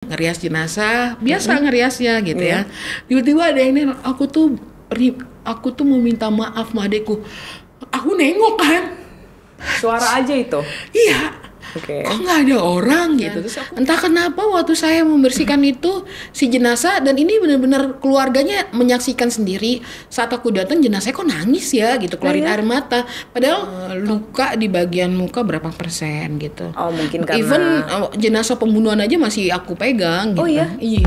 ngerias jenazah, biasa ngeriasnya gitu ya. Tiba-tiba ada yang ini, aku tuh mau minta maaf sama adekku. Aku nengok kan. Suara aja itu. Iya. Oke. Kok nggak ada orang gitu. Terus entah kenapa waktu saya membersihkan itu si jenazah, dan ini benar-benar keluarganya menyaksikan sendiri saat aku datang, jenazahnya kok nangis ya gitu, keluarin air mata. Padahal luka di bagian muka berapa persen gitu. Oh, mungkin karena even jenazah pembunuhan aja masih aku pegang gitu. Oh iya? Iya.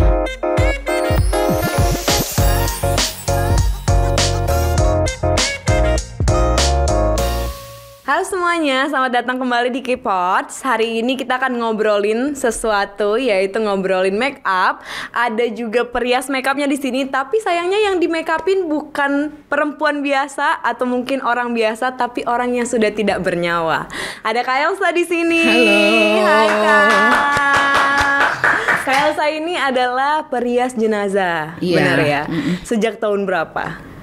Halo semuanya, selamat datang kembali di K-Pods. Hari ini kita akan ngobrolin sesuatu, yaitu ngobrolin make up. Ada juga perias make upnya di sini, tapi sayangnya yang di make upin bukan perempuan biasa atau mungkin orang biasa, tapi orang yang sudah tidak bernyawa. Ada Kak Elsa di sini. Halo. Hai Kak. Kak Elsa ini adalah perias jenazah, Iya. benar ya? Sejak tahun berapa?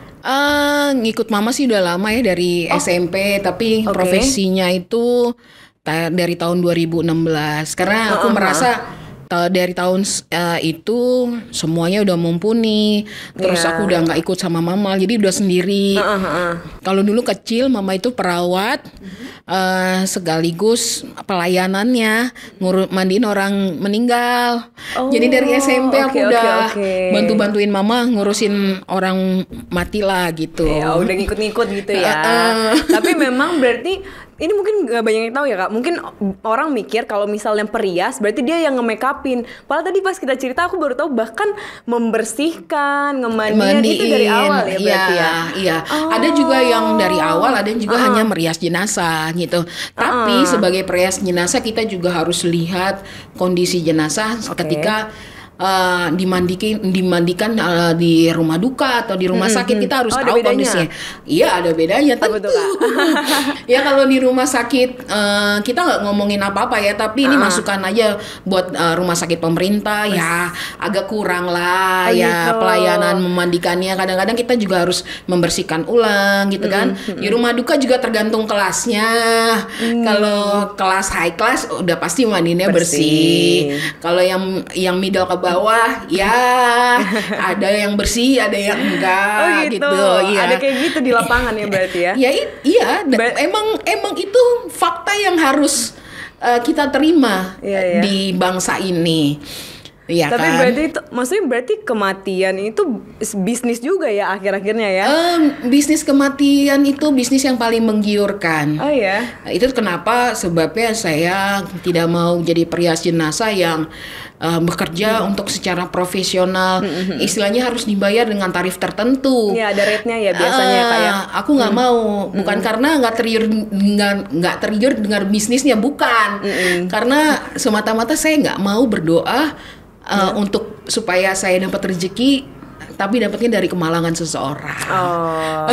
Ngikut mama sih udah lama ya, dari SMP, tapi Oke. profesinya itu dari tahun 2016. Karena aku merasa dari tahun itu semuanya udah mumpuni. Terus Iya. aku udah nggak ikut sama mama, jadi udah sendiri. Kalau dulu kecil mama itu perawat, sekaligus pelayanannya mandiin orang meninggal. Jadi dari SMP aku oke, udah oke. bantu-bantuin mama ngurusin orang mati lah gitu. Ya udah ngikut-ngikut gitu ya. Tapi memang berarti ini mungkin gak banyak yang tahu ya Kak. Mungkin orang mikir kalau misalnya perias berarti dia yang nge-make upin. Padahal tadi pas kita cerita aku baru tahu bahkan membersihkan, ngemandiin itu dari awal ya berarti ya. Iya. Ada juga yang dari awal, ada yang juga hanya merias jenazah gitu. Tapi sebagai perias jenazah kita juga harus lihat kondisi jenazah ketika dimandikan di rumah duka atau di rumah sakit. Kita harus Oh, ada tahu bedanya? kondisinya. Iya, ada bedanya Apa tentu. tuh, Kak? Ya kalau di rumah sakit kita nggak ngomongin apa-apa ya, tapi ini masukan aja buat rumah sakit pemerintah ya, agak kurang lah Oh, ya gitu. pelayanan memandikannya. Kadang-kadang kita juga harus membersihkan ulang gitu kan. Di rumah duka juga tergantung kelasnya. Kalau kelas high class udah pasti mandinya bersih. Kalau yang middle ke bawah ya ada yang bersih, ada yang enggak Oh gitu. Iya. Ada kayak gitu di lapangan ya berarti ya. Ya iya, emang itu fakta yang harus kita terima Iya, iya. di bangsa ini. Iya Tapi kan? berarti itu maksudnya berarti kematian itu bisnis juga ya akhir-akhirnya ya. Bisnis kematian itu bisnis yang paling menggiurkan. Oh ya. Nah, itu kenapa sebabnya saya tidak mau jadi perias jenazah yang bekerja untuk secara profesional. Istilahnya harus dibayar dengan tarif tertentu. Iya, ada rate-nya ya biasanya ya, Kak ya. Aku nggak mau, bukan karena nggak tergiur dengan bisnisnya, bukan. Karena semata-mata saya nggak mau berdoa untuk supaya saya dapat rezeki, tapi dapatnya dari kemalangan seseorang. Oh,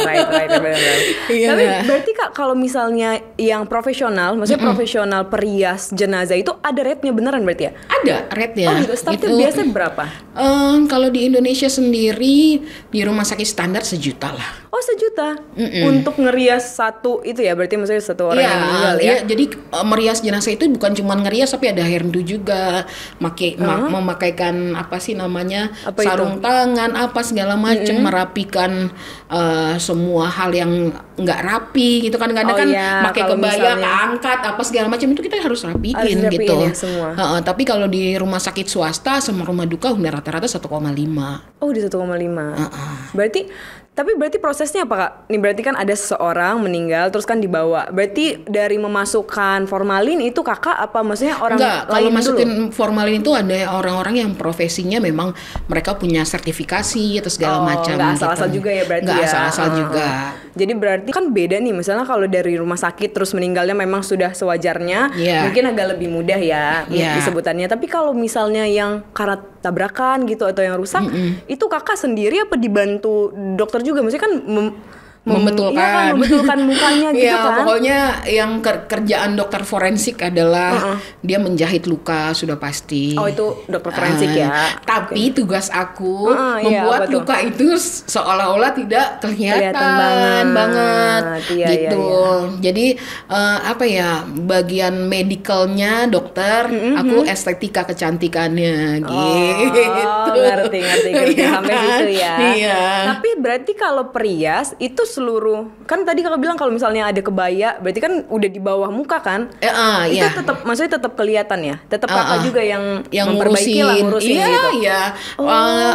right, benar. Iya. Tapi berarti Kak kalau misalnya yang profesional, maksudnya profesional perias jenazah itu ada rate-nya beneran berarti ya? Ada rate-nya. Oh gitu, startnya biasanya berapa? Kalau di Indonesia sendiri di rumah sakit standar 1 juta lah. Oh 1 juta untuk ngerias satu itu ya, berarti maksudnya satu orang yang meninggal ya? Iya, jadi merias jenazah itu bukan cuma ngerias, tapi ada hairdo juga, memakaikan apa sih namanya, Apa sarung tangan, apa segala macam, merapikan semua hal yang nggak rapi gitu kan. Kadang Oh kan iya, pakai kalau kebaya, misalnya- keangkat apa segala macam itu kita harus rapiin Harus dirapiin gitu. ya semua. Tapi kalau di rumah sakit swasta sama rumah duka udah rata-rata 1,5. Oh di 1,5. Berarti prosesnya apa Kak? Nih berarti kan ada seseorang meninggal terus kan dibawa. Berarti dari memasukkan formalin itu Kakak apa maksudnya orang Enggak, kalau lain masukin dulu? formalin itu ada orang-orang yang profesinya memang mereka punya sertifikasi atau segala macam. Nggak asal-asal juga ya berarti Nggak ya? asal-asal juga. Jadi berarti kan beda nih, misalnya kalau dari rumah sakit terus meninggalnya memang sudah sewajarnya, Iya. mungkin agak lebih mudah ya Iya. disebutannya. Tapi kalau misalnya yang karena tabrakan gitu atau yang rusak, itu Kakak sendiri apa dibantu dokter juga? Maksudnya kan membetulkan. membetulkan mukanya gitu Ya, kan. pokoknya yang kerjaan dokter forensik adalah dia menjahit luka sudah pasti. Oh, itu dokter forensik ya. Tapi tugas aku iya, membuat apa tuh? luka itu seolah-olah tidak Kelihatan banget, Iya, gitu. iya. Jadi apa ya, bagian medikalnya dokter, aku estetika kecantikannya gitu. Ngerti Iya sampai kan? situ ya. Iya. Tapi berarti kalau perias itu seluruh, kan tadi kalau bilang kalau misalnya ada kebaya, berarti kan udah di bawah muka kan? Itu iya. tetap, maksudnya tetap kelihatan ya. Tetap kakak juga yang memperbaiki ngurusin. ngurusin Iya, gitu. iya.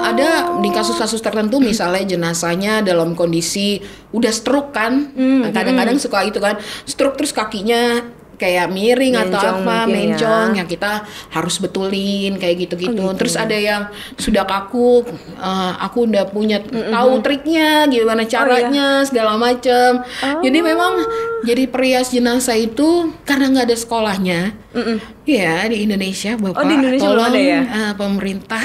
Ada di kasus-kasus tertentu misalnya jenazahnya dalam kondisi udah stroke kan. Kadang-kadang suka itu kan, stroke terus kakinya kayak miring atau Mencong apa, mungkin mencong, ya. yang kita harus betulin kayak gitu-gitu. Terus ada yang sudah kaku, aku udah punya tahu triknya, gimana caranya, segala macam. Jadi memang jadi perias jenazah itu karena nggak ada sekolahnya. Ya di Indonesia Bapak, di Indonesia belum tolong ada ya? Pemerintah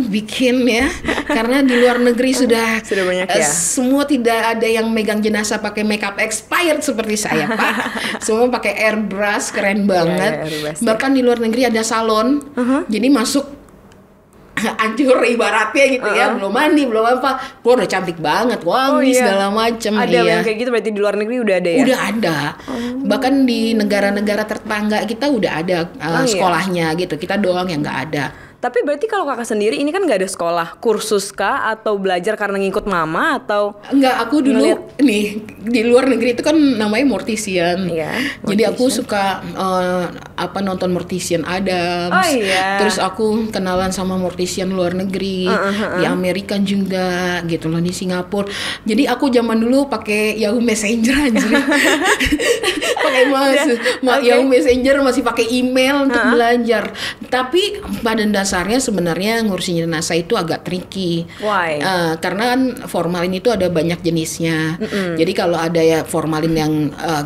bikin ya, karena di luar negeri sudah banyak ya? semua tidak ada yang megang jenazah pakai makeup expired seperti saya Pak. Semua pakai airbrush, keren banget. airbrush, Bahkan di luar negeri ada salon, jadi masuk hancur ibaratnya gitu ya, belum mandi belum apa, udah cantik banget, wangi segala macem. Ada yang kayak gitu berarti di luar negeri udah ada ya? Udah ada. Bahkan di negara-negara tetangga kita udah ada sekolahnya gitu. Kita doang yang nggak ada. Tapi berarti kalau kakak sendiri ini kan nggak ada sekolah, kursus kah atau belajar karena ngikut mama atau? Enggak, aku dulu nih di luar negeri itu kan namanya mortician. Iya, Jadi aku suka nonton Mortician Adams. Oh iya. Terus aku kenalan sama mortician luar negeri, di Amerika juga gitu loh, di Singapura. Jadi aku zaman dulu pakai Yahoo Messenger anjir. Pakai Yahoo Messenger, masih pakai email untuk belajar. Tapi pada dasarnya sebenarnya ngurusin jenazah itu agak tricky. Why? Karena kan formalin itu ada banyak jenisnya. Jadi kalau ada ya formalin yang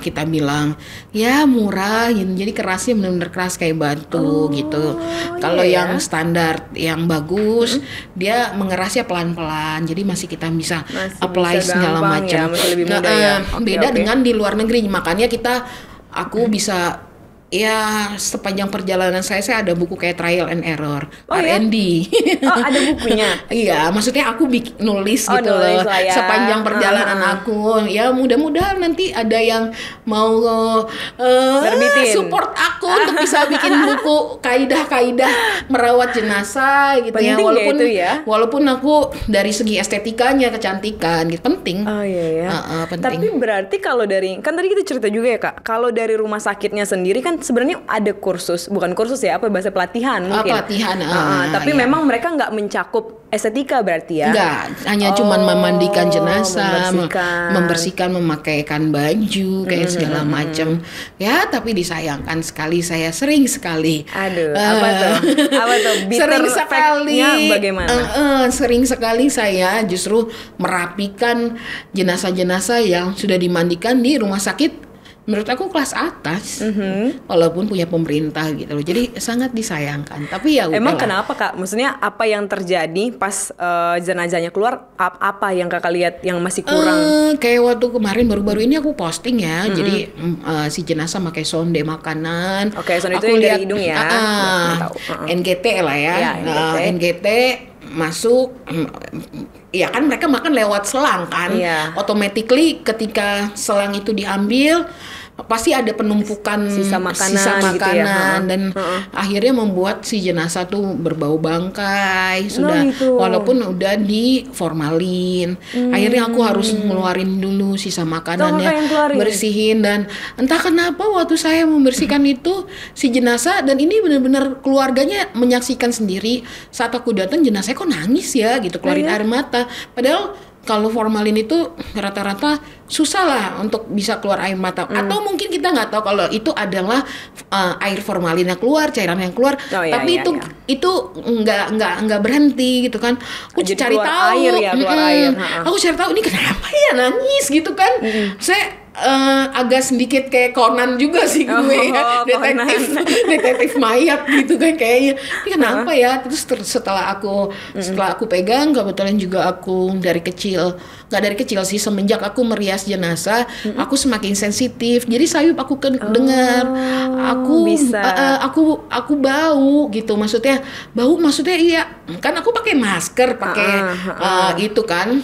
kita bilang ya murah, jadi kerasnya benar-benar keras kayak batu gitu. Kalau yang standar yang bagus, dia mengerasnya pelan-pelan. Jadi masih kita bisa apply segala macam. Masih lebih mudah ya. Beda dengan di luar negeri. Makanya aku bisa. Ya sepanjang perjalanan saya ada buku kayak trial and error, R&D. Oh ada bukunya? Iya, maksudnya aku nulis gitu loh lah ya. Sepanjang perjalanan aku. Ya mudah-mudahan nanti ada yang mau support aku untuk bisa bikin buku kaidah-kaidah merawat jenazah gitu. Penting ya. Walaupun aku dari segi estetikanya, kecantikan gitu penting. Oh iya ya. Penting. Tapi berarti kalau dari, kan tadi kita cerita juga ya Kak, kalau dari rumah sakitnya sendiri kan sebenarnya ada kursus, bukan kursus ya, apa bahasa pelatihan mungkin. Pelatihan. Tapi memang mereka nggak mencakup estetika berarti ya? Enggak, hanya cuman memandikan jenazah, membersihkan, memakaikan baju, kayak segala macam. Ya, tapi disayangkan sekali, saya sering sekali. Aduh, apa tuh? Sering sekali. Bagaimana? Sering sekali saya justru merapikan jenazah-jenazah yang sudah dimandikan di rumah sakit. Menurut aku kelas atas, walaupun punya pemerintah gitu loh. Jadi sangat disayangkan. Tapi ya emang kenapa Kak? Maksudnya apa yang terjadi pas jenazahnya keluar? Apa yang Kakak lihat yang masih kurang? Kayak waktu kemarin baru-baru ini aku posting ya. Jadi si jenazah pakai sonde makanan. Oke, sonde itu yang dari hidung ya. NGT lah ya. Ya NGT masuk. Ya kan mereka makan lewat selang kan. Automatically ketika selang itu diambil pasti ada penumpukan sisa makanan gitu ya. Dan akhirnya membuat si jenazah tuh berbau bangkai walaupun udah di formalin. Akhirnya aku harus ngeluarin dulu sisa makanannya, bersihin, dan entah kenapa waktu saya membersihkan itu si jenazah, dan ini benar-benar keluarganya menyaksikan sendiri saat aku datang, jenazahnya kok nangis ya gitu, keluarin air mata, padahal kalau formalin itu rata-rata susah lah untuk bisa keluar air mata. Atau mungkin kita nggak tahu kalau itu adalah air formalin yang keluar, cairan yang keluar. Tapi itu nggak berhenti gitu kan. Aku cari tahu. Keluar air. Aku cari tahu ini kenapa ya nangis gitu kan. Saya agak sedikit kayak Conan juga sih gue ya. Detektif mayat gitu kan kayaknya. Ini kenapa ya? Terus setelah aku pegang, kebetulan juga aku dari kecil, nggak dari kecil sih, semenjak aku merias jenazah, aku semakin sensitif. Jadi sayup aku dengar, aku bisa. Aku bau gitu. Maksudnya iya kan aku pakai masker, pakai itu kan,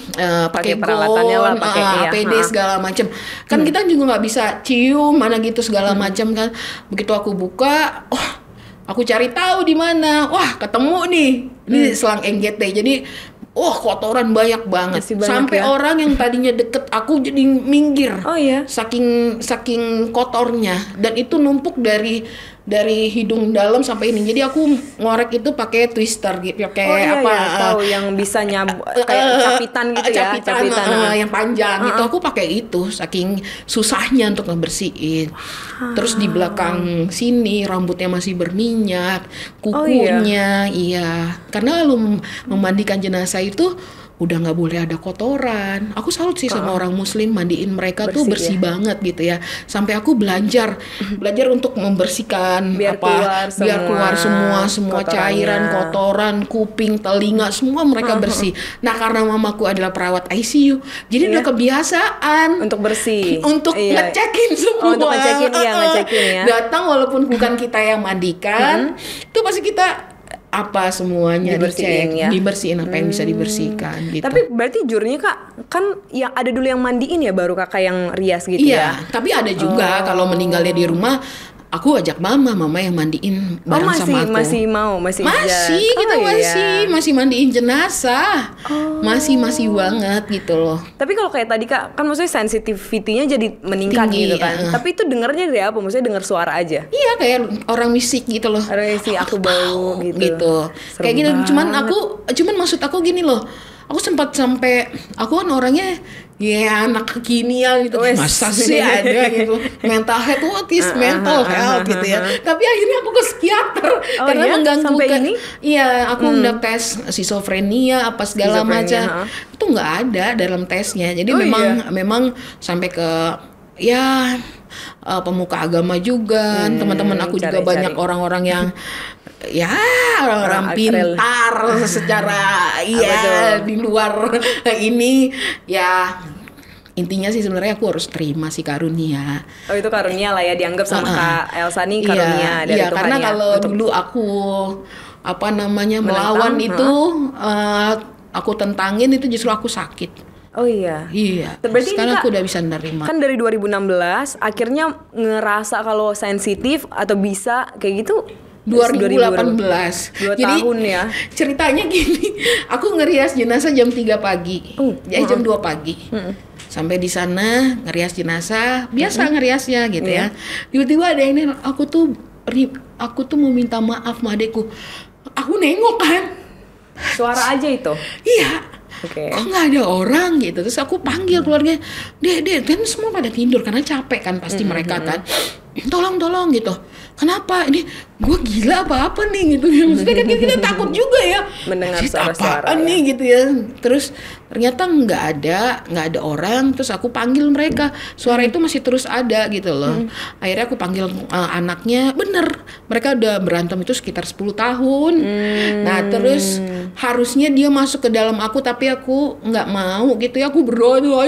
pakai peralatannya lah, pakai APD segala macam. Kan kita juga nggak bisa cium mana gitu segala macam kan. Begitu aku buka, aku cari tahu di mana. Wah, ketemu nih. Ini selang NGT. Jadi kotoran banyak banget. Sampai orang yang tadinya deket aku jadi minggir. Oh iya. Saking kotornya, dan itu numpuk dari hidung dalam sampai ini. Jadi aku ngorek itu pakai twister gitu, kayak tahu yang bisa kayak capitan gitu ya, capitan yang panjang gitu. Aku pakai itu saking susahnya untuk ngebersihin. Terus di belakang sini rambutnya masih berminyak, kukunya iya. Karena kalau memandikan jenazah itu udah nggak boleh ada kotoran. Aku salut sih sama orang muslim, mandiin mereka tuh bersih banget gitu ya. Sampai aku belajar untuk membersihkan biar keluar semua cairan, kotoran, kuping, telinga, semua mereka bersih. Nah, karena mamaku adalah perawat ICU, jadi udah kebiasaan untuk bersih, untuk ngecekin semua. Untuk ngecekin ya. Datang walaupun bukan kita yang mandikan, itu pasti kita semuanya dibersihin apa yang bisa dibersihkan gitu. Tapi berarti jurnya Kak, kan yang ada dulu yang mandiin ya, baru Kakak yang rias gitu ya? Iya, tapi ada juga kalau meninggalnya di rumah, aku ajak mama yang mandiin bareng sama aku. Masih kita masih mandiin jenazah. Masih banget gitu loh. Tapi kalau kayak tadi Kak, kan maksudnya sensitivity-nya jadi meningkat tinggi, gitu kan. Tapi itu dengarnya dari apa? Maksudnya dengar suara aja? Iya, kayak orang misik gitu loh. Orang misik, aku bau gitu. Kayak gitu. Cuman maksud aku gini loh. Aku sempat sampai, aku kan orangnya anak kekinian gitu. Masa sih ada gitu mental health, what is mental health gitu ya. Tapi akhirnya aku ke psikiater karena mengganggu. Sampai ini? Iya, aku udah tes schizophrenia apa segala macam. Itu nggak ada dalam tesnya. Jadi memang sampai ke pemuka agama juga. Teman-teman aku juga banyak orang-orang yang orang pintar secara di luar ini intinya sih sebenarnya aku harus terima sih karunia. Itu karunia lah ya, dianggap sama Kak Elsa nih karunia dari Tuhan. Karena kalau dulu aku melawan itu, aku tentangin itu justru aku sakit. Oh iya. Berarti sekarang aku udah bisa nerima. Kan dari 2016 akhirnya ngerasa kalau sensitif atau bisa kayak gitu 2018. 2 tahun ya. Ceritanya gini, aku ngerias jenazah jam 3 pagi. Jam 2 pagi. Sampai di sana ngerias jenazah, biasa ngeriasnya gitu ya. Tiba-tiba ada ini, aku tuh mau minta maaf sama adekku. Aku nengok kan. Suara aja itu. Iya. Kok nggak ada orang gitu. Terus aku panggil keluarga, Dek, kan semua pada tidur karena capek kan pasti mereka kan. Tolong gitu. Kenapa? Ini gue gila apa nih gitu. Maksudnya kan kita takut juga ya. Mendengar suara-suara nih gitu ya. Terus ternyata nggak ada orang. Terus aku panggil mereka. Suara itu masih terus ada gitu loh. Akhirnya aku panggil anaknya. Bener, mereka udah berantem itu sekitar 10 tahun. Nah terus harusnya dia masuk ke dalam aku, tapi aku nggak mau gitu ya. Aku berdoa tuh,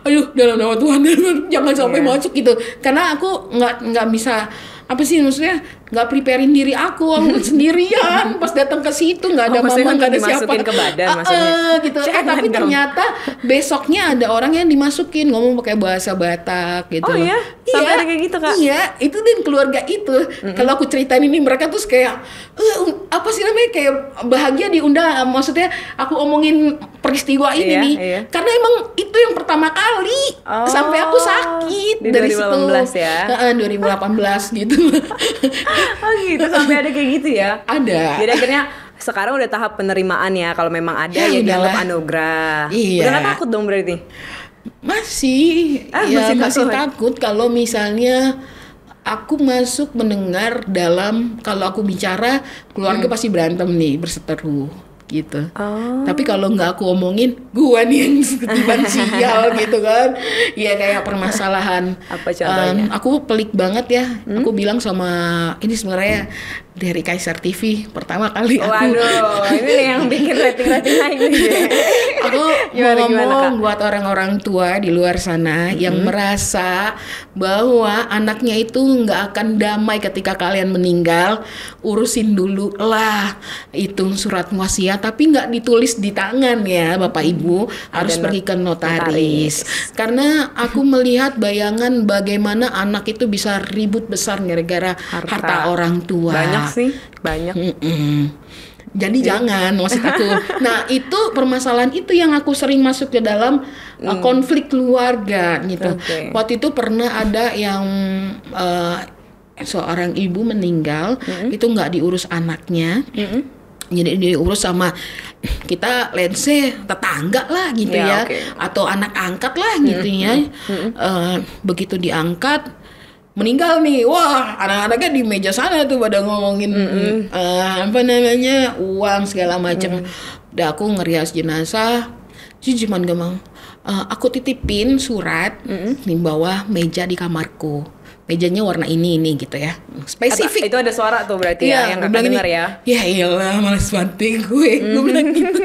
ayo dalam nama Tuhan jangan sampai masuk gitu. Karena aku nggak bisa maksudnya nggak preparein diri aku sendirian pas datang ke situ, nggak ada mama, nggak ada siapa ke badan maksudnya gitu. Tapi ternyata besoknya ada orang yang dimasukin ngomong pakai bahasa Batak gitu. Sampai ada kayak gitu Kak? Iya, itu dan keluarga itu. Kalau aku ceritain ini mereka tuh kayak kayak bahagia diundang. Maksudnya aku omongin peristiwa ini nih karena emang itu yang pertama kali sampai aku sakit di dari 2018 situ. ya. 2018 gitu. Gitu sampai ada kayak gitu ya. Ada. Jadi akhirnya sekarang udah tahap penerimaan ya, kalau memang ada ya dianggap anugerah. Udah gak takut dong berarti? Masih takut kalau misalnya aku masuk mendengar kalau aku bicara keluarga pasti berantem nih, berseteru. gitu. Tapi kalau nggak aku omongin, gua nih yang ketiban sial gitu kan. Ya kayak permasalahan. Apa contohnya? Aku pelik banget ya. Aku bilang sama ini sebenarnya dari Kaisar TV pertama kali aku. Waduh, ini nih yang bikin rating naik nih. Aku mau ngomong buat orang-orang tua di luar sana yang merasa bahwa anaknya itu nggak akan damai ketika kalian meninggal, urusin dulu lah itu surat wasiat, tapi nggak ditulis di tangan ya Bapak Ibu, harus pergi ke notaris. Karena aku melihat bayangan bagaimana anak itu bisa ribut besar gara-gara harta orang tua. Banyak sih, banyak. Jadi jangan, maksud aku. Nah itu permasalahan itu yang aku sering masuk ke dalam konflik keluarga gitu. Waktu itu pernah ada yang seorang ibu meninggal, itu nggak diurus anaknya. Jadi diurus sama kita, let's say tetangga lah gitu ya, atau anak angkat lah gitu ya. Begitu diangkat, meninggal nih, wah anak-anaknya di meja sana tuh pada ngomongin apa namanya uang segala macam. Udah aku ngerias jenazah, sih cuman gampang. Aku titipin surat di bawah meja di kamarku. Mejanya warna ini gitu ya, spesifik. Itu ada suara tuh berarti ya, yang kakak dengar ya. Ya iyalah, males banget gue bilang gitu.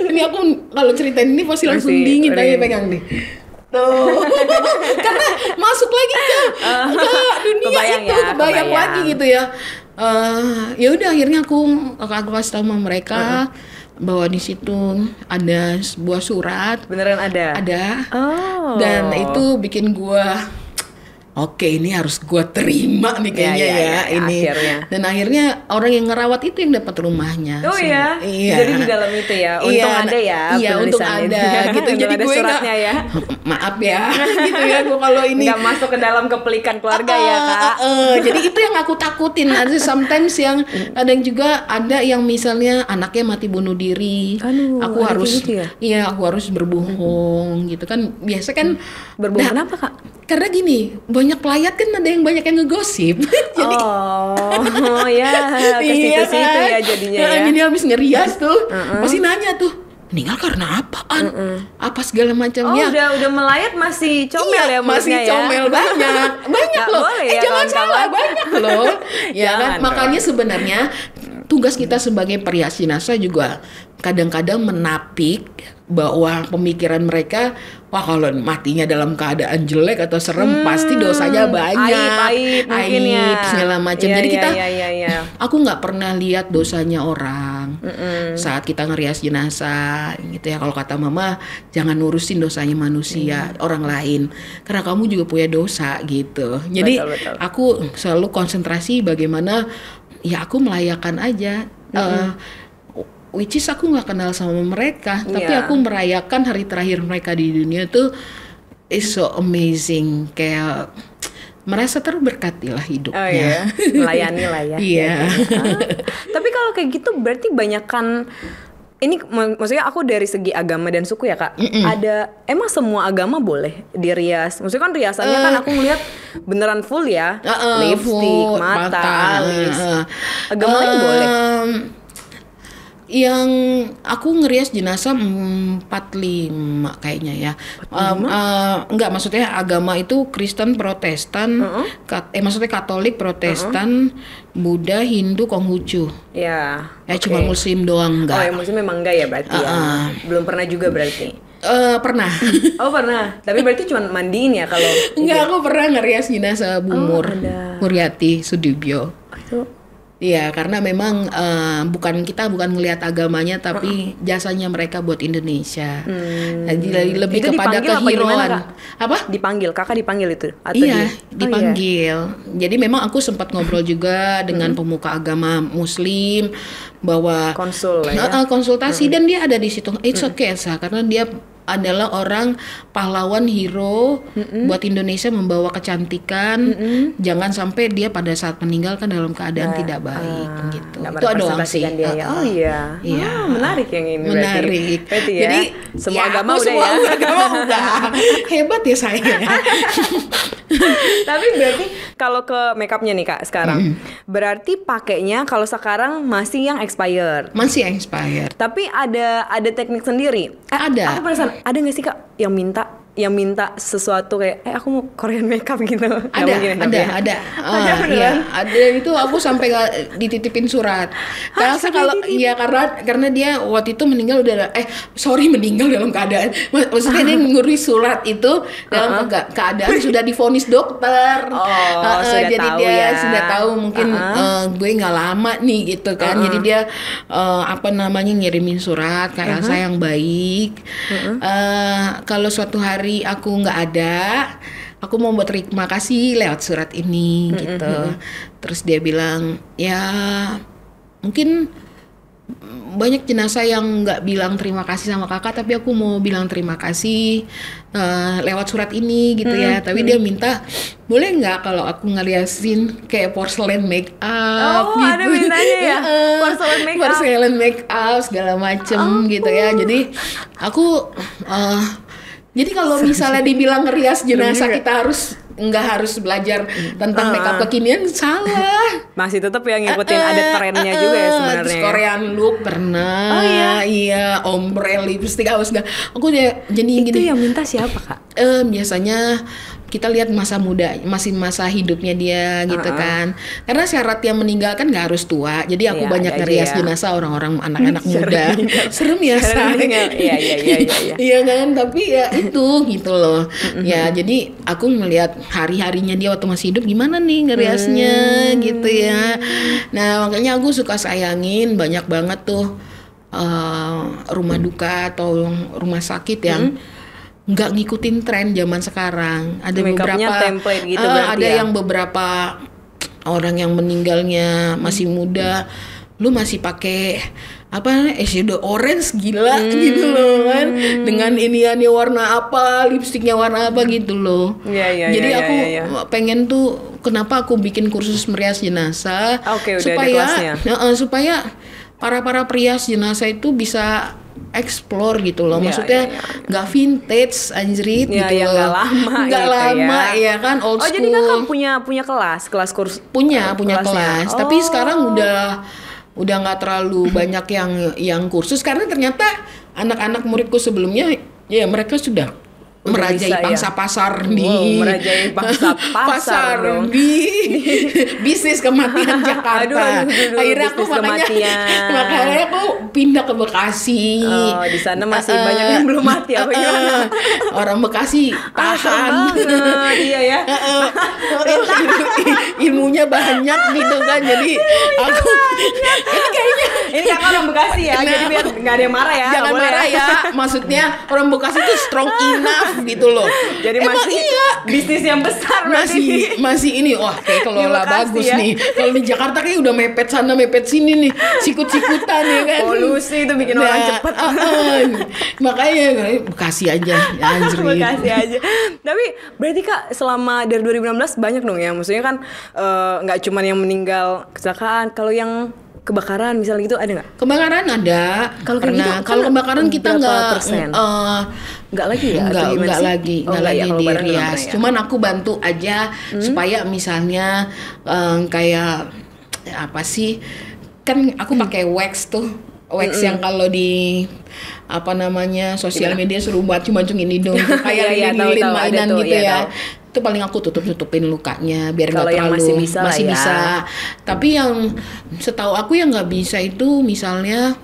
Ini aku kalau ceritain ini pasti langsung dingin, aja pegang nih. Tuh. Karena masuk lagi ke dunia itu, kebayang lagi gitu ya. Ya udah akhirnya aku kasih tahu sama mereka bahwa di situ ada sebuah surat. Beneran ada? Ada. Dan itu bikin gua oke, ini harus gue terima nih kayaknya ini. Akhirnya. Dan akhirnya orang yang ngerawat itu yang dapat rumahnya. Oh iya. Jadi di dalam itu ya. Untung ada ya. Iya, untung ada gitu. Jadi ada gue suratnya ya. Maaf ya, gitu ya. Gue kalau ini nggak masuk ke dalam kepelikan keluarga ya Kak. Jadi itu yang aku takutin. Ada sometimes yang kadang juga ada yang misalnya anaknya mati bunuh diri. Aku harus, gitu ya? Iya aku harus berbohong gitu kan. Biasa kan. Berbohong kenapa Kak? Karena gini, banyak pelayat kan ada yang banyak yang ngegosip. Jadi, ya ke situ-situ ya jadinya ya. Jadi habis ngerias tuh, pasti nanya tuh, meninggal karena apaan? Apa segala macamnya. Udah melayat masih comel ya masih comel ya? Banyak loh. Ya, jangan salah, banyak loh. Ya kan, makanya sebenarnya tugas kita sebagai perias jenazah juga kadang-kadang menapik bahwa pemikiran mereka, wah kalau matinya dalam keadaan jelek atau serem pasti dosanya banyak, aib segala macam. Jadi kita, aku nggak pernah lihat dosanya orang saat kita ngerias jenazah, gitu ya. Kalau kata mama, jangan ngurusin dosanya manusia, orang lain, karena kamu juga punya dosa gitu. Jadi betul. Aku selalu konsentrasi bagaimana ya aku melayakan aja. Which is aku nggak kenal sama mereka, tapi aku merayakan hari terakhir mereka di dunia tuh is so amazing, kayak merasa terberkati lah hidupnya. Melayani lah ya. Iya. Tapi kalau kayak gitu berarti banyakan ini, maksudnya aku dari segi agama dan suku ya Kak. Ada emang semua agama boleh dirias? Maksudnya kan riasannya kan aku ngeliat beneran full ya, lipstick, mata, alis. Agama lain boleh? Yang aku ngerias jenazah 45 kayaknya ya. Enggak, maksudnya agama itu Kristen, Protestan, maksudnya Katolik, Protestan, Buddha, Hindu, Konghucu. Ya cuma Muslim doang enggak. Oh ya Muslim memang enggak ya berarti ya. Belum pernah juga berarti. Pernah. Oh pernah. Tapi berarti cuma mandiin ya kalau. Enggak, aku pernah ngerias jenazah Bu Muryati Sudibyo. Iya, karena memang bukan ngelihat agamanya, tapi jasanya mereka buat Indonesia. Jadi lebih itu kepada kehirauan. Apa? Dipanggil, kakak dipanggil itu? Atau iya, dipanggil. Jadi memang aku sempat ngobrol juga dengan pemuka agama Muslim bahwa konsultasi dan dia ada di situ. It's okay Sa, karena dia adalah orang pahlawan hero buat Indonesia, membawa kecantikan. Jangan sampai dia pada saat meninggal kan dalam keadaan tidak baik gitu. Itu doang sih. Dia ya. Oh iya. Menarik yang ini. Menarik. Berarti ya. Jadi semua agama udah semua agama udah. Hebat ya saya. Tapi berarti kalau ke makeupnya nih Kak sekarang, berarti pakainya kalau sekarang masih yang expired. Masih expired. Tapi ada teknik sendiri. Ada. Aku penasaran, ada nggak sih Kak yang minta sesuatu kayak aku mau Korean makeup gitu? Nggak mungkin, tapi ya. Ada. Ada beneran? Iya, ada itu aku sampai dititipin surat. Karena dia waktu itu meninggal meninggal dalam keadaan. Maksudnya dia ngurus surat itu dalam keadaan sudah divonis dokter. Sudah jadi tahu dia ya. sudah tahu mungkin gue nggak lama nih gitu kan. Jadi dia ngirimin surat ke Elsa yang baik. Kalau suatu hari aku nggak ada, aku mau buat terima kasih lewat surat ini gitu. Terus dia bilang ya mungkin banyak jenazah yang nggak bilang terima kasih sama kakak, tapi aku mau bilang terima kasih lewat surat ini gitu ya. Tapi dia minta boleh nggak kalau aku ngeliasin kayak porcelain make up gitu. Ada mintanya ya. Porcelain make up segala macem gitu ya. Jadi aku jadi kalau misalnya dibilang ngerias jenazah kita nggak harus belajar tentang makeup kekinian, salah. Masih tetap yang ngikutin ada trennya juga ya sebenarnya. Terus Korean look pernah. Iya, ombre lipstick harus nggak. Aku jadi itu gini. Yang minta siapa Kak? Biasanya kita lihat masa muda, masih masa hidupnya dia gitu kan. Karena syarat yang meninggal kan nggak harus tua. Jadi aku banyak ngerias jenazah orang-orang anak-anak muda. Serem ya, Iya. Iya kan, tapi ya itu gitu loh. Ya, jadi aku melihat hari-harinya dia waktu masih hidup gimana nih ngeriasnya gitu ya. Nah, makanya aku suka sayangin banyak banget tuh rumah duka atau rumah sakit yang nggak ngikutin tren zaman sekarang. Ada Makeupnya beberapa template gitu berarti ada ya? yang beberapa orang yang meninggalnya masih muda, lu masih pakai eyeshadow orange gila gitu loh kan, dengan iniannya warna apa, lipstiknya warna apa gitu loh. Jadi aku pengen tuh, kenapa aku bikin kursus merias jenazah supaya para perias jenazah itu bisa explore gitu loh, maksudnya nggak vintage anjrit gitu loh, nggak lama ya kan, old school. Jadi kakak punya kelas kursus? Punya kelas, tapi sekarang udah nggak terlalu banyak yang kursus karena ternyata anak-anak muridku sebelumnya ya mereka sudah merajai pangsa pasar merajai pangsa pasar dong. di bisnis kematian Jakarta. Akhirnya aku makanya aku pindah ke Bekasi. Di sana masih banyak yang belum mati apa gimana? Orang Bekasi tahan. Iya ya. Ilmunya banyak gitu kan. Jadi aku ini kakak orang Bekasi ya. Jadi biar nggak ada yang marah ya. Jangan marah ya. Maksudnya orang Bekasi itu strong enough gitu loh. Jadi bisnis yang besar masih ini kayak kelola bagus nih. Kalau di Jakarta kayak udah mepet sana mepet sini nih, sikut-sikutan ya kan. Polusi itu bikin orang cepet. Makanya Bekasi aja, anjir. Bekasi aja. Tapi berarti Kak selama dari 2016 banyak dong ya. Maksudnya kan nggak cuma yang meninggal kecelakaan, kalau yang kebakaran misalnya gitu ada nggak? Kebakaran ada. Kalau gitu, kalau kebakaran kita nggak lagi ya? Nggak lagi dirias. Cuman aku bantu aja supaya misalnya kayak apa sih? Kan aku pakai wax tuh. Wax yang kalau di sosial media suruh buat cuma-cungin hidung kayak lilin mainan gitu ya. Itu paling aku tutupin lukanya biar nggak terlalu masih bisa. Tapi yang setahu aku yang nggak bisa itu misalnya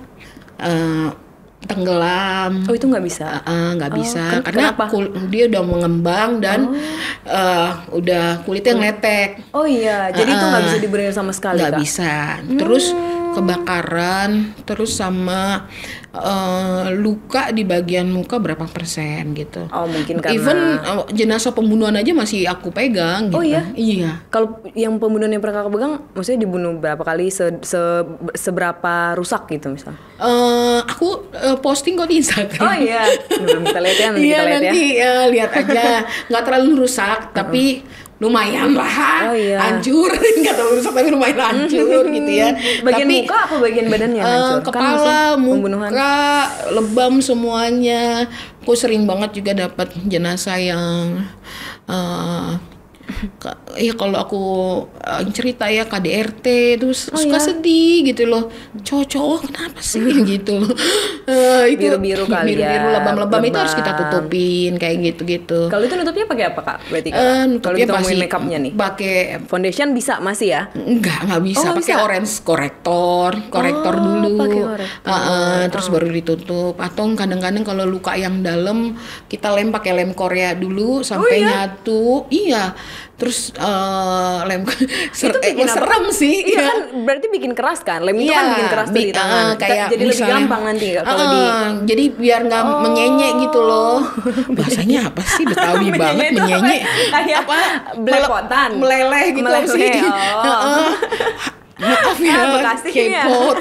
tenggelam. Itu nggak bisa. Nggak bisa karena dia udah mengembang dan udah kulitnya ngeletek. Jadi itu nggak bisa diberi sama sekali. Nggak bisa. Terus kebakaran, terus sama luka di bagian muka berapa persen gitu. Mungkin karena even jenazah pembunuhan aja masih aku pegang gitu. Iya. Kalau yang pembunuhan yang pernah kakak pegang, maksudnya dibunuh berapa kali, seberapa rusak gitu misalnya? Aku posting kok di Instagram. Belum kita lihat ya, nanti lihat aja. Nggak terlalu rusak, tapi lumayan lah, hancur. Nggak terlalu rusak tapi lumayan hancur gitu ya. Bagian muka apa bagian badannya hancur? Kepala, muka, lebam semuanya. Aku sering banget juga dapat jenazah yang Ya kalau aku cerita ya KDRT terus suka sedih gitu loh. Cowok-cowok kenapa sih gitu loh. Itu biru-biru kali ya. Biru-biru lebam-lebam itu harus kita tutupin kayak gitu-gitu. Kalau itu nutupnya pakai apa Kak? Berarti kalau kita ngomongin makeupnya nih. Pakai foundation bisa masih ya? Enggak bisa. Pakai orange korektor dulu. Pakai korektor. Terus baru ditutup. Atau kadang-kadang kalau luka yang dalam kita lem pakai lem Korea dulu sampai nyatu. Iya. Terus lem serem sih. Iya kan berarti bikin keras kan? Lem itu kan bikin keras di tangan. Kayak jadi lebih gampang nanti kalau jadi biar nggak menyenyek gitu loh. Bahasanya apa sih? Betawi banget menyenyek. Kayak apa? Belepotan. Meleleh gitu sih. Maaf ya, K-pop.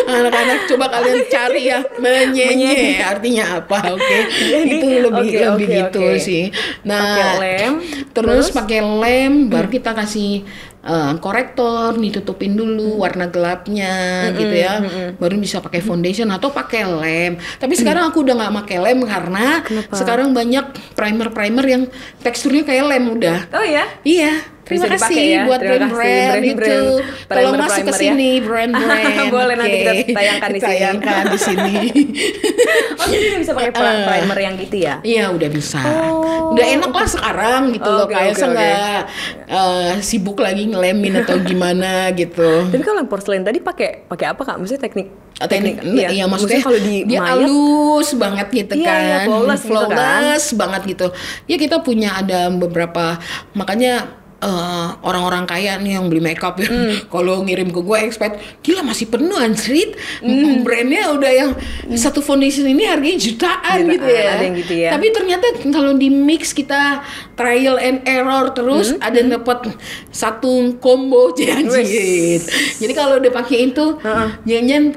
Anak-anak coba kalian cari ya menyenye artinya apa, oke? Itu lebih gitu sih. Nah, pakai lem, terus pakai lem, baru kita kasih korektor, ditutupin dulu warna gelapnya gitu ya. Baru bisa pakai foundation atau pakai lem. Tapi sekarang aku udah nggak pakai lem karena sekarang banyak primer yang teksturnya kayak lem udah. Oh ya? Iya. Terima kasih buat brand-brand itu. Kalau masuk ke sini brand-brand. Boleh nanti kita tayangkan di sini. Oh jadi udah bisa pakai primer yang gitu ya? Iya udah bisa. Udah enak lah sekarang gitu loh. Kayak nggak sibuk lagi ngelemin atau gimana gitu. Tapi kalau porselen tadi pakai apa Kak? Maksudnya teknik iya maksudnya kalau dia halus banget gitu kan. Flawless banget gitu. Ya kita punya ada beberapa, makanya orang-orang kaya nih yang beli makeup ya, kalau ngirim ke gue expect gila masih penuh anjrit, brandnya udah yang satu foundation ini harganya jutaan gitu ya. Ada yang gitu ya. Tapi ternyata kalau di mix kita trial and error terus ada dapat satu combo janjit. Jadi kalau udah pakai itu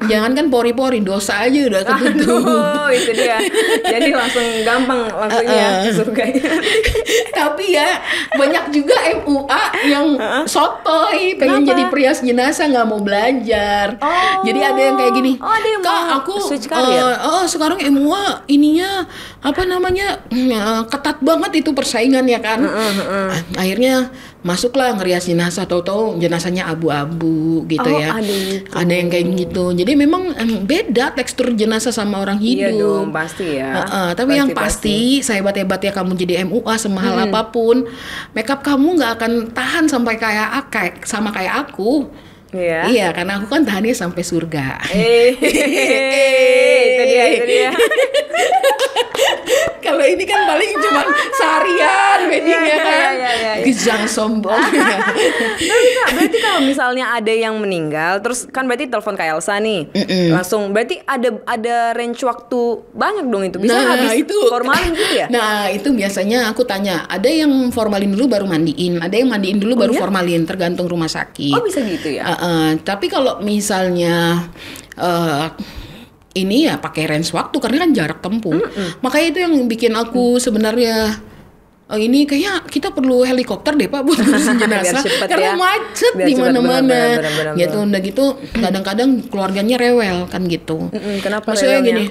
jangan kan pori-pori, dosa aja udah ketutup. Itu dia. Jadi langsung gampang ya surga. Tapi ya banyak juga MUA yang sotoy pengen jadi perias jenazah nggak mau belajar. Jadi ada yang kayak gini. Ada yang Kak aku sekarang MUA ininya apa namanya ketat banget itu persaingan ya kan. Akhirnya masuklah ngerias jenazah, tahu-tahu jenazahnya abu-abu gitu ya. Ada yang kayak gitu. Jadi memang beda tekstur jenazah sama orang hidup. Iya dong pasti ya. Tapi yang pasti sehebat-hebatnya kamu jadi MUA semahal apapun, makeup kamu nggak akan tahan sampai kayak aku. Iya, karena aku kan tahannya sampai surga. Itu dia. Kalau ini kan paling cuma seharian weddingnya kan. Jangan sombong. Tapi Kak, berarti kalau misalnya ada yang meninggal, terus kan berarti telepon Kak Elsa nih, langsung berarti ada range waktu banyak dong itu. Bisa habis itu formalin gitu ya? Nah itu biasanya aku tanya, ada yang formalin dulu baru mandiin, ada yang mandiin dulu baru formalin, tergantung rumah sakit. Oh bisa gitu ya? Tapi kalau misalnya ini ya pakai range waktu karena kan jarak tempuh. Makanya itu yang bikin aku sebenarnya ini kayaknya kita perlu helikopter deh Pak buat ngurusin jenazah karena macet di mana-mana. Gitu udah gitu kadang-kadang keluarganya rewel kan gitu. Kenapa maksudnya rewelnya? gini,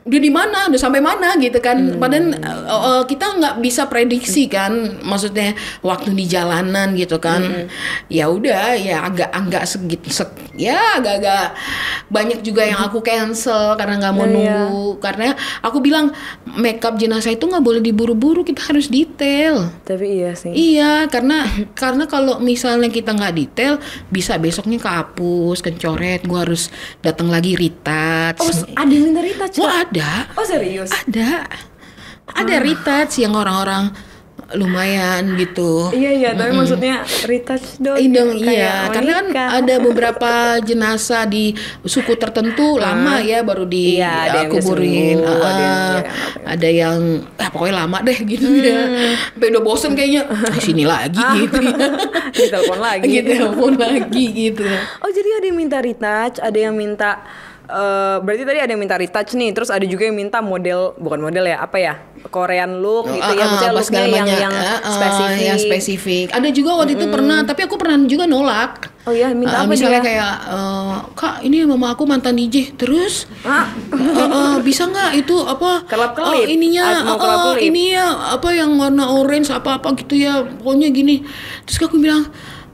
udah di mana, udah sampai mana gitu kan. Padahal kita nggak bisa prediksi kan, maksudnya waktu di jalanan gitu kan. Ya udah ya agak segitu ya agak banyak juga yang aku cancel karena nggak mau nunggu. Karena aku bilang makeup jenazah itu nggak boleh diburu-buru, kita harus detail. Tapi iya sih. Iya, karena kalau misalnya kita nggak detail bisa besoknya kehapus, kecoret, gua harus datang lagi retouch. Oh, ada yang minta retouch? Ada. Oh serius? Ada retouch yang orang-orang lumayan gitu. Iya, tapi maksudnya retouch dong. Iya, karena kan ada beberapa jenazah di suku tertentu lama ya baru dikuburin. Ada yang pokoknya lama deh gitu ya. Sampai udah bosen kayaknya sini lagi gitu. Ditelepon lagi. Ditelepon lagi gitu. Oh jadi ada yang minta retouch, ada yang minta berarti tadi ada yang minta retouch nih, terus ada juga yang minta model, bukan model ya, apa ya, Korean look gitu ya, maksudnya looknya yang spesifik. Yang spesifik. Ada juga waktu itu pernah, tapi aku pernah juga nolak. Oh iya, minta apa misalnya dia? Kayak Kak, ini mama aku mantan DJ, terus bisa nggak itu apa? Kelap-kelip. Ininya ini ya apa yang warna orange apa gitu ya, pokoknya gini. Terus aku bilang,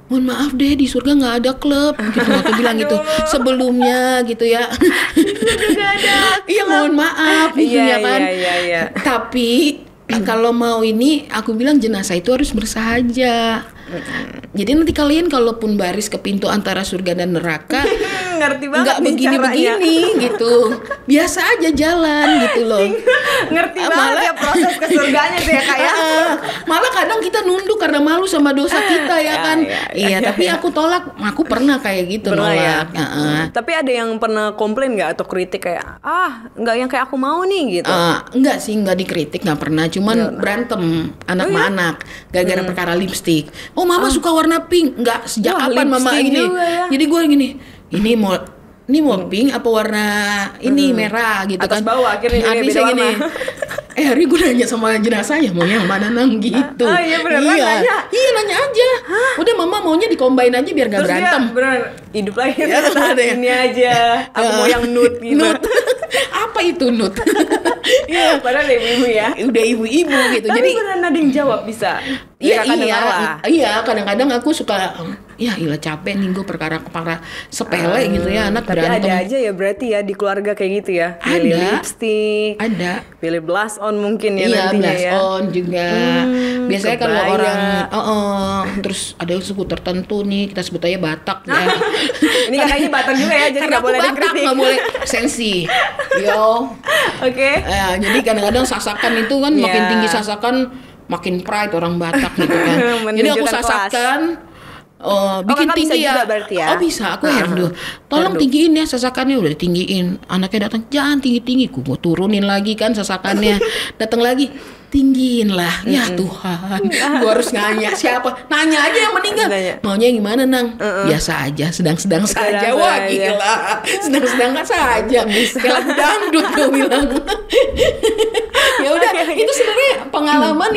mohon maaf deh, di surga nggak ada klub gitu, aku bilang gitu sebelumnya gitu ya. Juga ada. Iya, mohon maaf gitu ya kan. Iya. Tapi kalau mau ini, aku bilang jenazah itu harus bersahaja. Jadi nanti kalian kalaupun baris ke pintu antara surga dan neraka, ngerti banget nggak begini-begini gitu, biasa aja jalan gitu loh. Ngerti banget ya proses ke surganya tuh ya kayak. Malah kadang kita nunduk karena malu sama dosa kita ya kan. Iya, tapi aku tolak. Aku pernah kayak gitu nolak. Tapi ada yang pernah komplain nggak atau kritik kayak nggak yang kayak aku mau nih gitu? Enggak sih, nggak dikritik, nggak pernah. Cuman berantem anak sama anak gara-gara perkara lipstik. Oh, mama suka warna pink. Enggak, sejak kapan mama ini? Ya. Jadi gue gini, ini mau pink apa warna ini merah gitu atas kan. bawah akhirnya beda warna. Hari gue nanya sama jenazahnya, mau yang mana nang gitu. Iya beneran nanya? Iya, nanya aja. Udah mama maunya dikombain aja biar gak berantem. Dia beneran hidup lagi Ya, ini aja. Aku mau yang nude gitu. Nude. Apa itu nude? Iya, padahal ibu-ibu ya. Udah ibu-ibu gitu. Tapi Jadi beneran ada yang jawab bisa. Iya, kadang-kadang aku suka ilah capek nih gue perkara sepele gitu ya, anak tapi berantem. Ada aja ya berarti ya di keluarga kayak gitu ya. Pilih lipstick. Ada. Pilih blush on mungkin ya nantinya blush ya. on juga. Biasanya kalau orang terus ada suku tertentu nih, kita sebut aja Batak ya. Ini kakaknya Batak juga ya, jadi nggak boleh dikritik. Nggak boleh sensi. Oke. Jadi kadang-kadang sasakan itu kan makin tinggi sasakan makin pride orang Batak gitu kan. Jadi aku sasakan bikin tinggi ya. Ya. Oh bisa, aku herdu. Tolong tinggiin ya sasakannya, udah ditinggiin. Anaknya datang, jangan tinggi-tinggi, gue turunin lagi kan sasakannya. Datang lagi, tinggiin lah. Ya Tuhan, gue harus nanya siapa? Nanya aja yang meninggal. Maunya gimana nang? Biasa aja, sedang-sedang saja. Wah gila, sedang-sedang saja. Kayak lagu dangdut gue bilang. Ya udah, itu sebenarnya pengalaman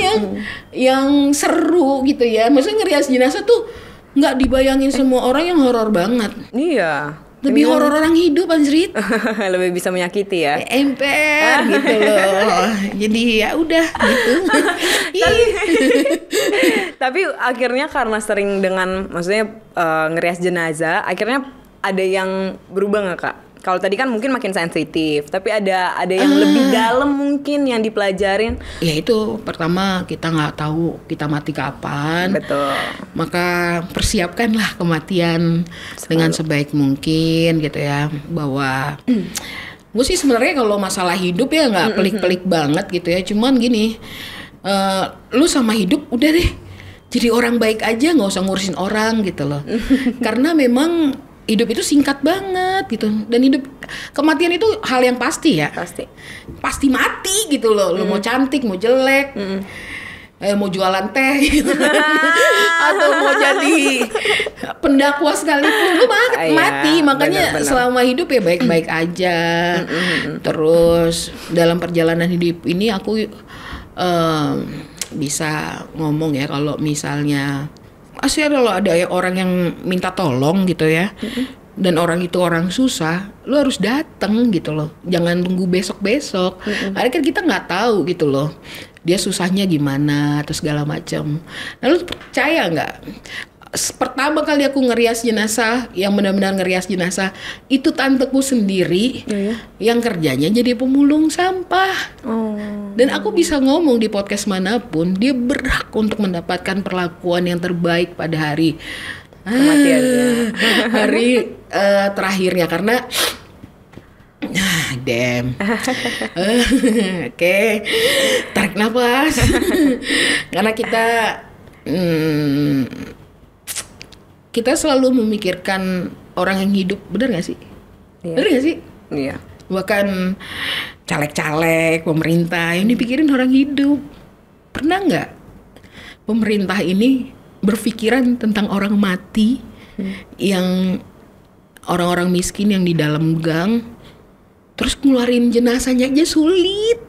yang seru gitu ya. Maksudnya ngerias jenazah tuh nggak dibayangin semua orang, yang horor banget. Iya. Lebih horor orang hidup, Anjrit. Lebih bisa menyakiti ya. Emper gitu loh. Jadi ya udah gitu. Tapi akhirnya karena sering dengan maksudnya ngerias jenazah, akhirnya ada yang berubah nggak Kak? Kalau tadi kan mungkin makin sensitif, tapi ada yang lebih dalam mungkin yang dipelajarin. Ya itu pertama, kita nggak tahu kita mati kapan. Betul. Maka persiapkanlah kematian dengan sebaik mungkin gitu ya. Bahwa gue sih sebenarnya kalau masalah hidup ya nggak pelik-pelik banget gitu ya. Cuman gini, lu sama hidup udah deh jadi orang baik aja, nggak usah ngurusin orang gitu loh. Karena memang hidup itu singkat banget gitu, dan kematian itu hal yang pasti ya. Pasti mati gitu loh. Lu mau cantik, mau jelek, mau jualan teh gitu. Atau mau jadi pendakwa sekalipun, lu mati. Makanya bener. Selama hidup ya baik-baik aja. Terus dalam perjalanan hidup ini aku bisa ngomong ya, kalau misalnya kalau ada orang yang minta tolong gitu ya, dan orang itu orang susah, lo harus datang gitu loh. Jangan tunggu besok-besok. Karena kan kita nggak tahu gitu loh, dia susahnya gimana atau segala macam. Nah, lo percaya nggak? Pertama kali aku ngerias jenazah, yang benar-benar ngerias jenazah, itu tanteku sendiri yang kerjanya jadi pemulung sampah. Dan aku bisa ngomong di podcast manapun, dia berhak untuk mendapatkan perlakuan yang terbaik pada hari kematiannya, hari terakhirnya, karena damn. Oke, tarik nafas. Karena kita selalu memikirkan orang yang hidup, benar nggak sih? Iya. Benar nggak sih? Iya. Bahkan caleg-caleg, pemerintah yang dipikirin orang hidup. Pernah nggak pemerintah ini berpikiran tentang orang mati, yang orang-orang miskin yang di dalam gang, Terus ngeluarin jenazahnya aja sulit.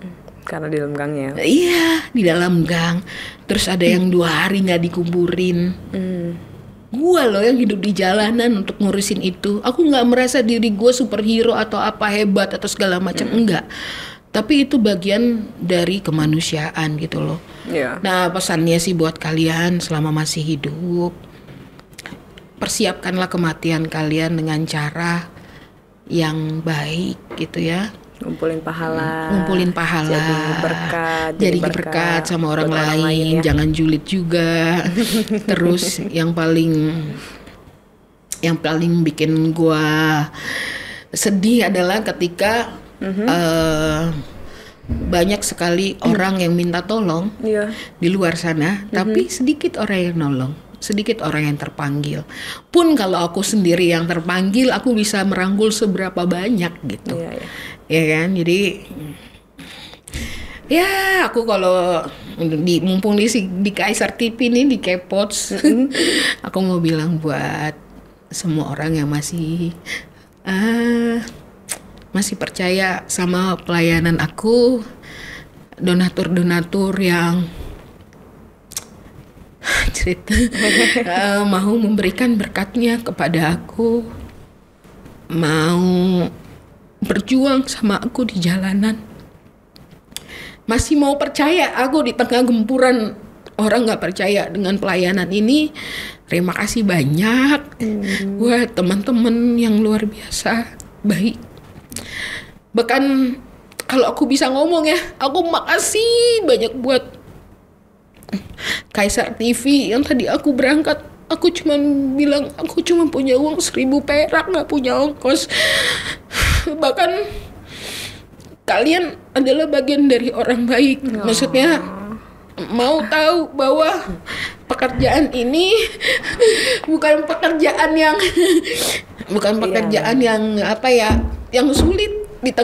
Karena di dalam gangnya. Iya, di dalam gang. Terus ada yang 2 hari nggak dikuburin. Gua loh yang hidup di jalanan untuk ngurusin itu. Aku nggak merasa diri gue superhero atau apa hebat atau segala macam, enggak. Tapi itu bagian dari kemanusiaan gitu loh. Iya. Nah, pesannya sih buat kalian selama masih hidup, persiapkanlah kematian kalian dengan cara yang baik gitu ya. Ngumpulin pahala. Jadi berkat sama orang lain ya. Jangan julid juga. Terus yang paling bikin gua sedih adalah ketika banyak sekali orang yang minta tolong di luar sana, tapi sedikit orang yang nolong. Sedikit orang yang terpanggil. Pun kalau aku sendiri yang terpanggil, aku bisa merangkul seberapa banyak gitu. Ya kan? Jadi ya aku kalau mumpung di Kaisar TV ini di K-Pods, aku mau bilang buat semua orang yang masih percaya sama pelayanan aku, donatur-donatur yang mau memberikan berkatnya kepada aku, mau berjuang sama aku di jalanan, masih mau percaya aku di tengah gempuran orang nggak percaya dengan pelayanan ini. Terima kasih banyak buat teman-teman yang luar biasa baik. Bahkan kalau aku bisa ngomong ya, aku makasih banyak buat Kaisar TV yang tadi aku berangkat, aku cuma bilang aku cuma punya uang 1.000 perak, nggak punya ongkos. Bahkan kalian adalah bagian dari orang baik. Maksudnya mau tahu bahwa pekerjaan ini bukan pekerjaan yang apa ya, yang sulit di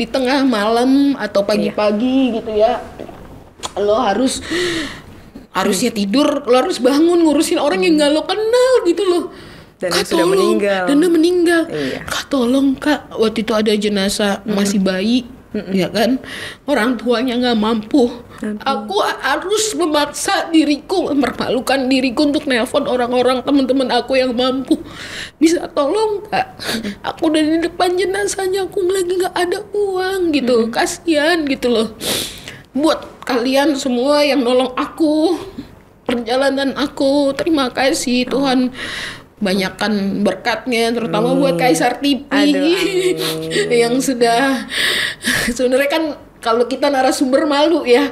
tengah malam atau pagi-pagi gitu ya. Lo harusnya tidur, lo harus bangun ngurusin orang yang gak lo kenal gitu loh. Dan sudah meninggal. Iya. Kak tolong kak, waktu itu ada jenazah masih bayi, ya kan, orang tuanya nggak mampu. Aku harus memaksa diriku, mempermalukan diriku untuk nelpon orang-orang teman-teman aku yang mampu. Bisa tolong kak, aku udah di depan jenazahnya, aku lagi nggak ada uang gitu, kasihan gitu loh. Buat kalian semua yang nolong aku, perjalanan aku, terima kasih Tuhan. Banyakkan berkatnya, terutama buat Kaisar TV. Yang sudah, sebenarnya kan kalau kita narasumber malu ya,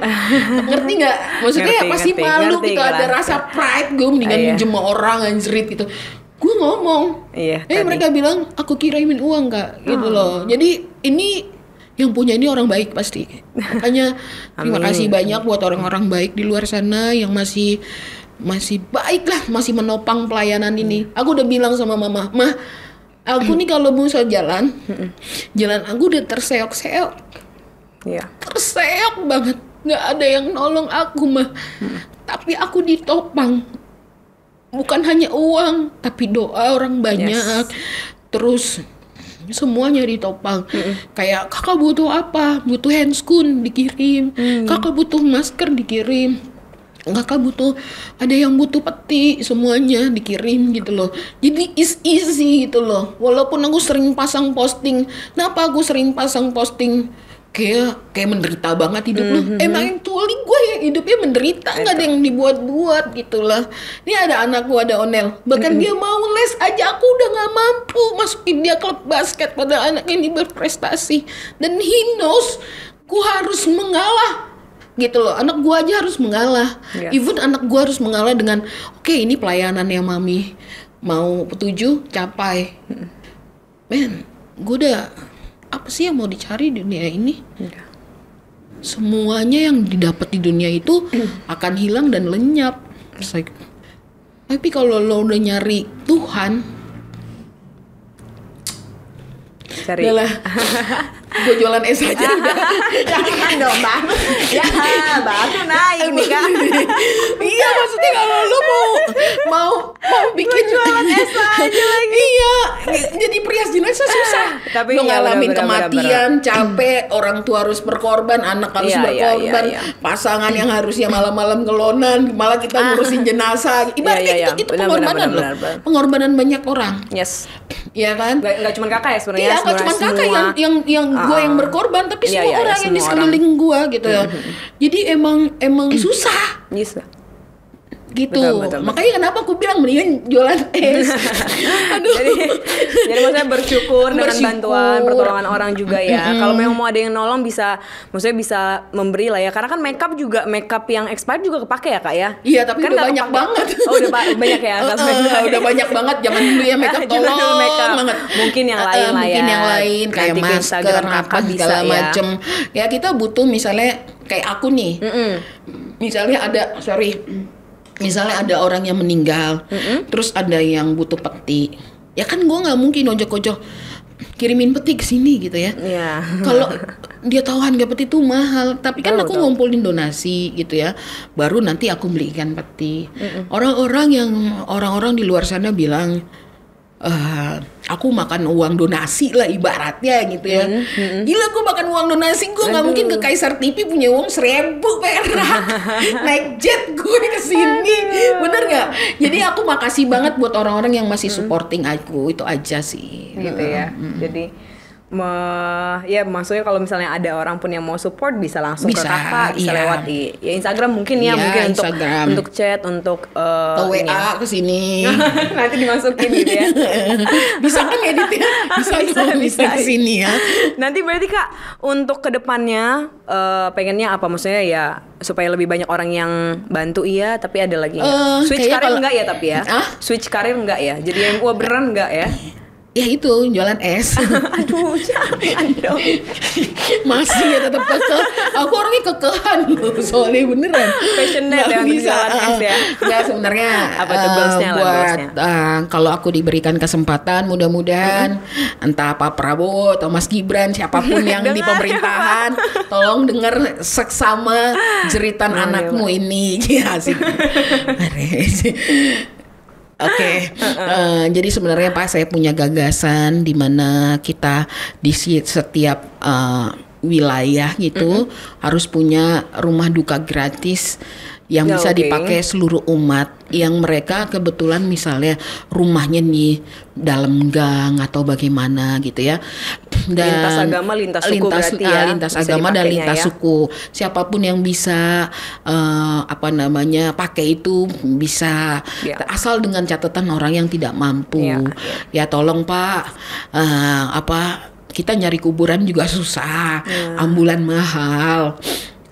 ngerti nggak? Maksudnya pasti malu gitu, ada rasa pride. Gue mendingan minjem orang anjrit gitu. Gue ngomong, mereka bilang aku kirimin uang kak, gitu loh. Jadi ini yang punya ini orang baik pasti. Makanya terima kasih banyak buat orang-orang baik di luar sana yang masih baik lah, masih menopang pelayanan ini. Aku udah bilang sama mama, mah aku nih kalau mau jalan aku udah terseok-seok, terseok banget, nggak ada yang nolong aku mah. Tapi aku ditopang, bukan hanya uang, tapi doa orang banyak. Terus semuanya ditopang. Kayak kakak butuh apa? Butuh handscoon dikirim. Kakak butuh masker dikirim. Kakak butuh, ada yang butuh peti, semuanya dikirim gitu loh. Jadi is easy gitu loh. Walaupun aku sering pasang posting. Kenapa aku sering pasang posting? Kayak menderita banget hidup lo. Emang actually gue yang hidupnya menderita, nggak ada yang dibuat-buat gitu lah. Ini ada anakku, ada Onel, bahkan dia mau les aja aku udah nggak mampu masukin dia klub basket, pada anak ini berprestasi. Dan he knows gue harus mengalah gitu loh. Anak gue aja harus mengalah. Even anak gue harus mengalah dengan oke, ini pelayanan yang mami mau tuju capai. Men, gue udah, apa sih yang mau dicari di dunia ini? Semuanya yang didapat di dunia itu akan hilang dan lenyap. Tapi kalau lo udah nyari Tuhan, gue jualan es aja udah. Jangan dong bang. Ya baru naik nih kan. Iya maksudnya kalau lu mau bikin jualan es aja lagi. Iya, jadi perias jenazah susah. Tapi lu ya, ngalamin bener, kematian, capek, orang tua harus berkorban, anak harus berkorban, pasangan yang harusnya malam-malam ngelonan, malah kita ngurusin jenazah. Ibaratnya itu pengorbanan loh. Pengorbanan banyak orang. Yes. Iya kan? Gak cuma kakak ya sebenarnya. Iya, gak cuma kakak yang gue yang berkorban, tapi semua orang yang di sekeliling gue gitu ya. Jadi emang susah. Yes. Gitu. Betul. Makanya kenapa aku bilang mendingan jualan es. Aduh. Jadi maksudnya bersyukur dengan bantuan, pertolongan orang juga ya. Kalau memang mau ada yang nolong maksudnya bisa memberi lah ya. Karena kan makeup yang expired juga kepake ya kak ya. Iya tapi kan udah banyak banget. Oh udah banyak ya. Udah banyak banget. Zaman dulu ya makeup tolong banget. Mungkin yang lain lah ya. Mungkin yang lain kayak masker apa segala macem. Ya kita butuh misalnya kayak aku nih. Misalnya ada orang yang meninggal, terus ada yang butuh peti, ya kan gue nggak mungkin ojok-ojok kirimin peti ke sini gitu ya. Kalau dia tahu harga peti itu mahal, tapi kan aku ngumpulin donasi gitu ya, baru nanti aku belikan peti. Orang-orang di luar sana bilang, aku makan uang donasi lah ibaratnya gitu ya. Gila gue makan uang donasi, gue nggak mungkin ke Kaisar TV punya uang 1.000 perak naik jet gue kesini, bener nggak? Jadi aku makasih banget buat orang-orang yang masih supporting aku, itu aja sih. Gitu ya. Jadi ya maksudnya kalau misalnya ada orang pun yang mau support bisa langsung ke kakak, bisa lewat di Instagram mungkin ya, mungkin untuk chat, untuk WA ke sini. Nanti dimasukin gitu ya. Bisa kan editnya? Bisa ke sini ya. Nanti berarti kak untuk kedepannya pengennya apa, maksudnya ya supaya lebih banyak orang yang bantu iya, tapi ada lagi switch karir enggak ya, tapi ya switch karir enggak ya, jadi yang beneran enggak ya? Ya itu jualan es. Aduh jangan dong. Masih ya tetap kekeh. Aku orangnya kekehan loh, soalnya beneran passionate ya bisa jualan es ya. Ya sebenarnya apa tuh goalsnya buat kalau aku diberikan kesempatan, mudah-mudahan entah Pak Prabowo atau Mas Gibran, siapapun yang di pemerintahan, tolong dengar seksama jeritan anakmu ini. Ya asik. Oke. Jadi sebenarnya Pak, saya punya gagasan di mana kita di setiap wilayah gitu harus punya rumah duka gratis yang bisa dipakai seluruh umat, yang mereka kebetulan misalnya rumahnya di dalam gang atau bagaimana gitu ya. Dan lintas agama, lintas suku berarti ya. Lintas agama dan lintas suku. Siapapun yang bisa pakai itu bisa, asal dengan catatan orang yang tidak mampu. Ya tolong Pak, kita nyari kuburan juga susah, ambulan mahal.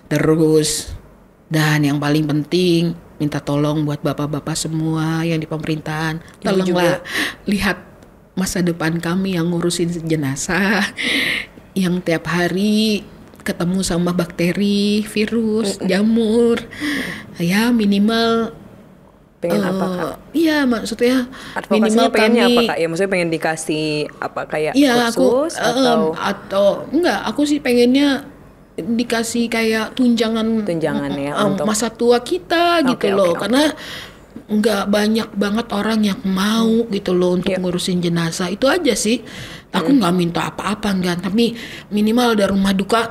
Terus dan yang paling penting, minta tolong buat bapak-bapak semua yang di pemerintahan, tolonglah lihat masa depan kami yang ngurusin jenazah, yang tiap hari ketemu sama bakteri, virus, jamur, ya minimal. Pengen apa kak? Iya maksudnya minimal pengennya apa kak? Ya maksudnya pengen dikasih apa kayak kursus atau enggak? Aku sih pengennya dikasih kayak tunjangan ya untuk masa tua kita gitu loh. Karena nggak banyak banget orang yang mau gitu loh untuk ngurusin jenazah. Itu aja sih. Aku nggak minta apa-apa enggak, tapi minimal ada rumah duka.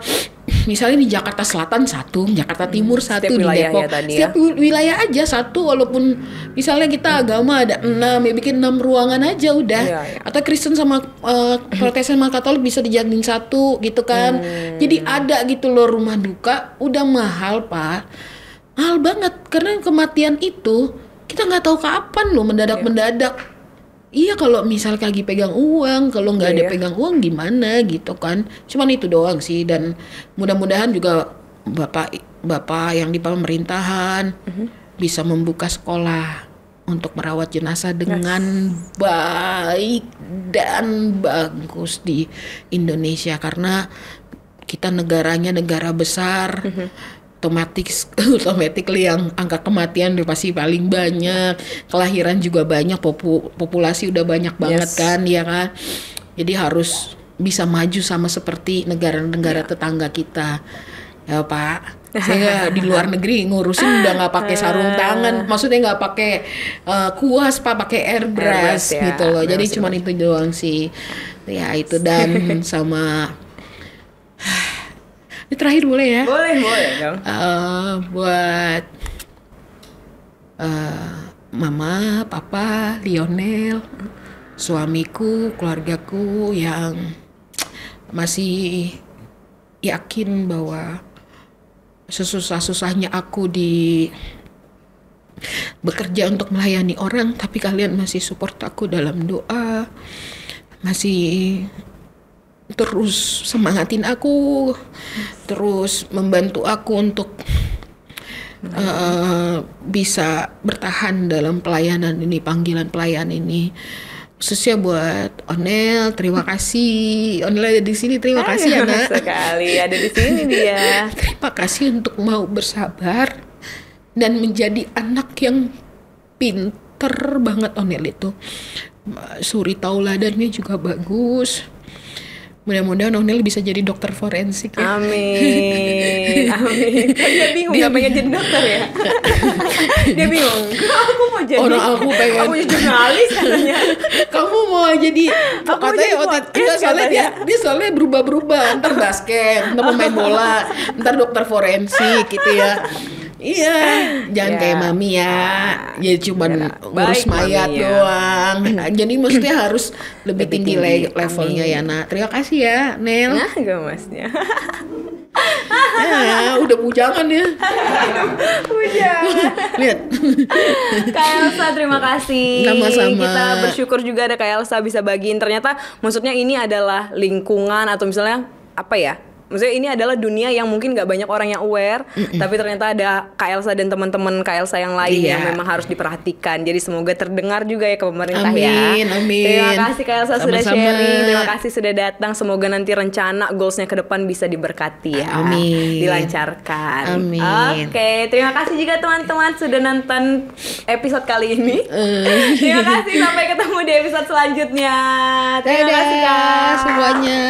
Misalnya di Jakarta Selatan satu, Jakarta Timur satu, di Depok. Setiap wilayah aja satu, walaupun misalnya kita agama ada 6, ya bikin 6 ruangan aja udah. Atau Kristen sama Protestan sama Katolik bisa dijadiin satu gitu kan. Jadi ada gitu loh rumah duka. Udah mahal Pak, mahal banget karena kematian itu kita nggak tahu kapan loh, mendadak. Iya kalau misalnya lagi pegang uang, kalau nggak ada pegang uang gimana gitu kan. Cuman itu doang sih, dan mudah-mudahan juga bapak yang di pemerintahan bisa membuka sekolah untuk merawat jenazah dengan baik dan bagus di Indonesia, karena kita negaranya negara besar. Automatically yang angka kematian udah pasti paling banyak, kelahiran juga banyak, populasi udah banyak banget kan, ya kan. Jadi harus bisa maju sama seperti negara-negara tetangga kita. Ya Pak, saya di luar negeri ngurusin udah nggak pakai sarung tangan, maksudnya nggak pakai kuas Pak, pakai airbrush ya. gitu loh. Jadi cuma itu doang sih. Ya itu dan sama ini terakhir boleh ya? Boleh dong. Buat Mama, Papa, Lionel, suamiku, keluargaku yang masih yakin bahwa sesusah-susahnya aku bekerja untuk melayani orang, tapi kalian masih support aku dalam doa, masih terus semangatin aku, terus membantu aku untuk bisa bertahan dalam pelayanan ini, panggilan pelayan ini. Khususnya buat Onel, terima kasih. Onel ada di sini, terima kasih ya Nak. Sekali ada di sini dia. Terima kasih untuk mau bersabar dan menjadi anak yang pinter banget Onel itu. Suri tauladannya juga bagus. Mudah-mudahan Onel bisa jadi dokter forensik ya. Amin. Dia bingung dia pengen jadi dokter ya. Dia bingung. Aku mau jadi. Aku pengen. Aku jadi jurnalis katanya. Kamu mau jadi? Katanya soalnya dia soalnya berubah-berubah. Ntar basket, ntar pemain bola, ntar dokter forensik gitu ya. Iya, jangan kayak mami ya. Jadi cuma ngurus mayat doang. Jadi maksudnya harus lebih tinggi levelnya ya Nak. Terima kasih ya Nel. Nah, gemasnya. Udah bujangan ya. Bujangan. Lihat. Kak Elsa terima kasih. Sama-sama. Kita bersyukur juga ada Kak Elsa bisa bagiin. Ternyata maksudnya ini adalah lingkungan atau misalnya apa ya? Maksudnya ini adalah dunia yang mungkin gak banyak orang yang aware, tapi ternyata ada Kak Elsa dan teman-teman Kak Elsa yang lain yang memang harus diperhatikan. Jadi semoga terdengar juga ya ke pemerintah ya. Amin. Terima kasih Kak Elsa sudah sharing, terima kasih sudah datang. Semoga nanti rencana goalsnya ke depan bisa diberkati ya. Amin. Dilancarkan. Amin. Oke, terima kasih juga teman-teman sudah nonton episode kali ini. Terima kasih, sampai ketemu di episode selanjutnya. Terima kasih Kak semuanya.